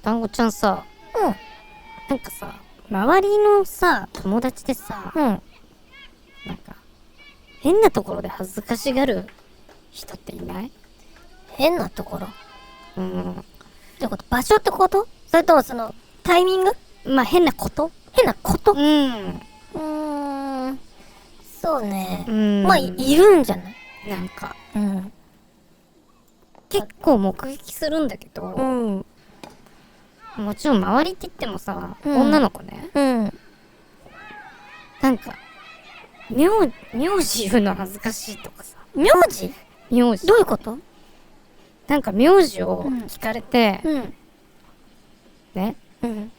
団子ちゃんさ、うん。なんかさ、周りのさ、友達でさ、うん。なんか、変なところで恥ずかしがる人っていない？変なところ。うん。こと場所ってことそれともその、タイミングまあ、変なこと？変なことん。そうね。ん。まあ、いるんじゃないなんか、うん。結構目撃するんだけど、ん。もちろん周りって言ってもさ、うん女の子ね、うん。なんか、名字言うの恥ずかしいとかさ、名字名字。どういうことなんか名字を聞かれて、うん。ね、うん。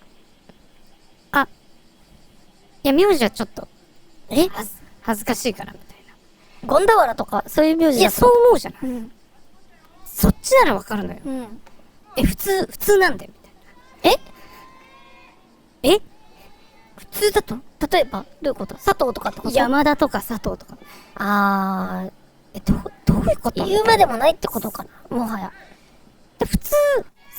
いや、名字はちょっと、え恥ずかしいからみたいな。ゴンダワラとか、そういう名字いや、そう思うじゃない。うん。そっちならわかるのよ。うん。普通なんだよ、みたいな。え普通だと例えば、どういうこと佐藤とかってこと山田とか佐藤とか。どういうこと言うまでもないってことかな、もはや。普通、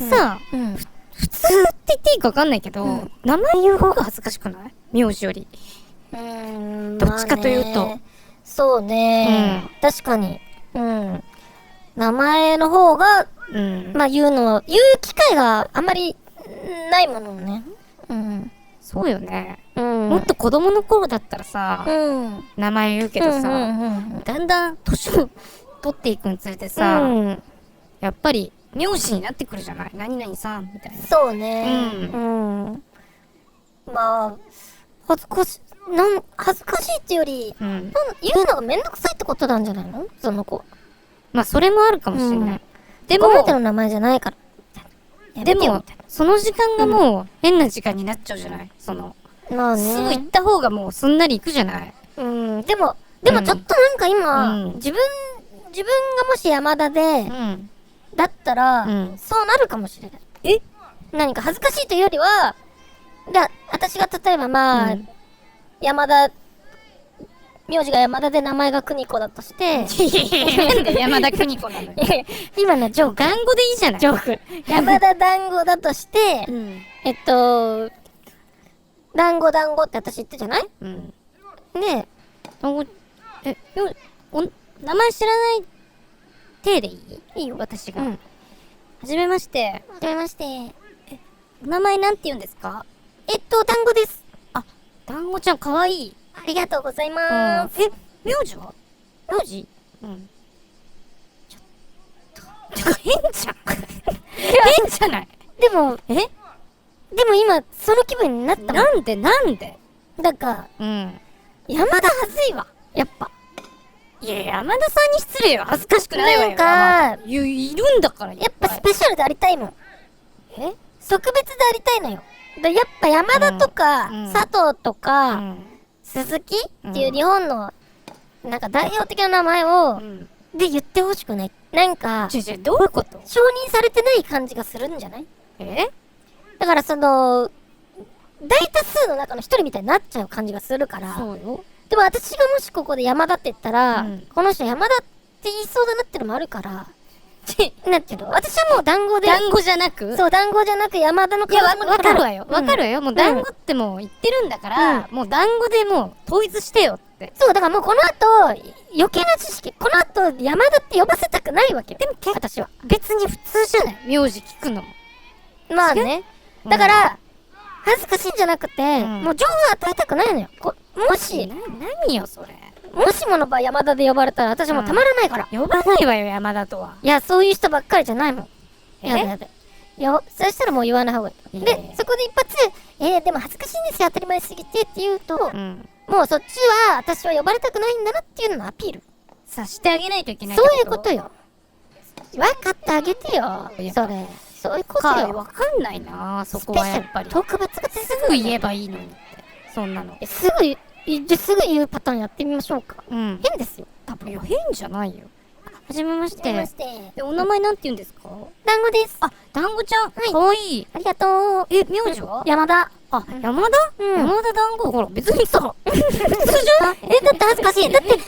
さ、うん。普通って言っていいかわかんないけど、うん名前言う方が恥ずかしくない？名字より。どっちかというとまあねそうね、確かに。うん。名前の方が、うん。まあ言う機会があんまりないものね。うん。そうよね。うん。もっと子供の頃だったらさ、うん。名前言うけどさ、うん。だんだん年を取っていくにつれてさ、うん。やっぱり名字になってくるじゃない？何々さんみたいな。そうね。うん。まあ、恥ずかしいってより、うん。言うのがめんどくさいってことなんじゃないのその子。まあ、それもあるかもしれない。でごめんてのも、名前じゃないから。でも、その時間がもう変な時間になっちゃうじゃない？まあね。すぐ行った方がもうすんなり行くじゃない？うん。でもちょっとなんか今、うん自分がもし山田で、ん。だったら、うんそうなるかもしれない。え？何か恥ずかしいというよりは、私が例えばまあ、うん名字が山田で名前が邦子だとして、なんで山田邦子なのよ。今のはジョーク。団子でいいじゃない？ジョーク。山田団子だとして、うん。団子って私言ったじゃないうん。で、団子、名前知らない体でいい？いいよ、私が。うん。はじめまして。はじめまして。お名前なんて言うんですか？団子です。団子ちゃんかわいい。ありがとうございまーす。名字は？名字？うん。てか変じゃん。変じゃない？でもえ？今、その気分になったもん。なんでなんか、うん。山田はずいわ。やっぱ。いや、山田さんに失礼よ。恥ずかしくないわよ。なんか山田いるんだから。やっぱスペシャルでありたいもん。え？特別でありたいのよ。やっぱ山田とか、うん佐藤とか、うん。鈴木っていう日本の、なんか代表的な名前を、で言ってほしくない。なんか、どういうこと？承認されてない感じがするんじゃないえ？だから大多数の中の一人みたいになっちゃう感じがするから。そうよ。でも私がもしここで山田って言ったら、うんこの人山田って言いそうだなってのもあるから、なんていうの私はもう団子で、団子じゃなく？そう、団子じゃなく山田のいや、わ可能性もあかるわよ。うんわかるわよ。もう団子ってもう言ってるんだから、もう団子でもう統一してよって。そう、だからもうこの後、余計な知識、この後山田って呼ばせたくないわけよ。でも私は。別に普通じゃない？名字聞くのも。まあね。うんだから、恥ずかしいんじゃなくて、んもう情報を与えたくないのよ。もし何よ、それ。もしもの場合山田で呼ばれたら私もうたまらないから。呼ばないわよ、山田とは。いや、そういう人ばっかりじゃないもん。えやだやだ。そしたらもう言わない方がいい。で、そこで一発、でも恥ずかしいんですよ、当たり前すぎてって言うと、うん。もうそっちは私は呼ばれたくないんだなっていうののアピール。さしてあげないといけないそういうことよ。分かってあげてよ。それ。そういうことよ。わかんないな、そこはやっぱり。特別がすぐ言えばいいのにって。そんなの。すぐ言うパターンやってみましょうか。うん。変ですよ。多分。いや、変じゃないよ。はじめまして。て。お名前なんて言うんですか？団子です。団子ちゃん。はいかわいい。ありがとう。名字は？山田。山田？山田団子ほら、別にさ、普通じゃん？だって恥ずかしい。だって、だが2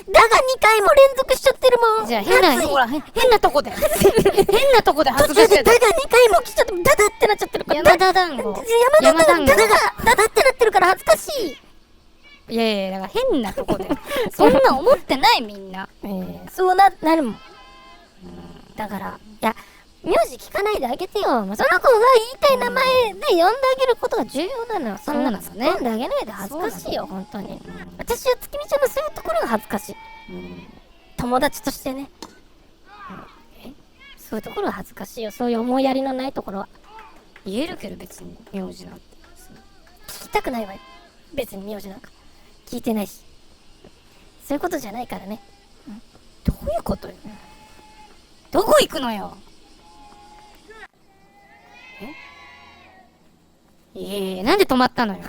回も連続しちゃってるもん。じゃあ変なとこで。変なとこで恥ずかしい。だが2回も来ちゃって、だってなっちゃってるから。山田田団子。山田団子だってなってるから恥ずかしい。いやいや、だから変なとこで。そんな思ってないみんな。そうなるもん。だから、いや、名字聞かないであげてよ。その子が言いたい名前で呼んであげることが重要なのよ。そんなのそうなのね呼んであげないで恥ずかしいよ、本当に。私は月見ちゃんのそういうところが恥ずかしい。友達としてね。そういうところが恥ずかしいよ。そういう思いやりのないところは。言えるけど別に、名字なんて。聞きたくないわよ。別に名字なんか。聞いてないし。そういうことじゃないからね。どういうことよ。どこ行くのよ。いやいや、なんで止まったのよ。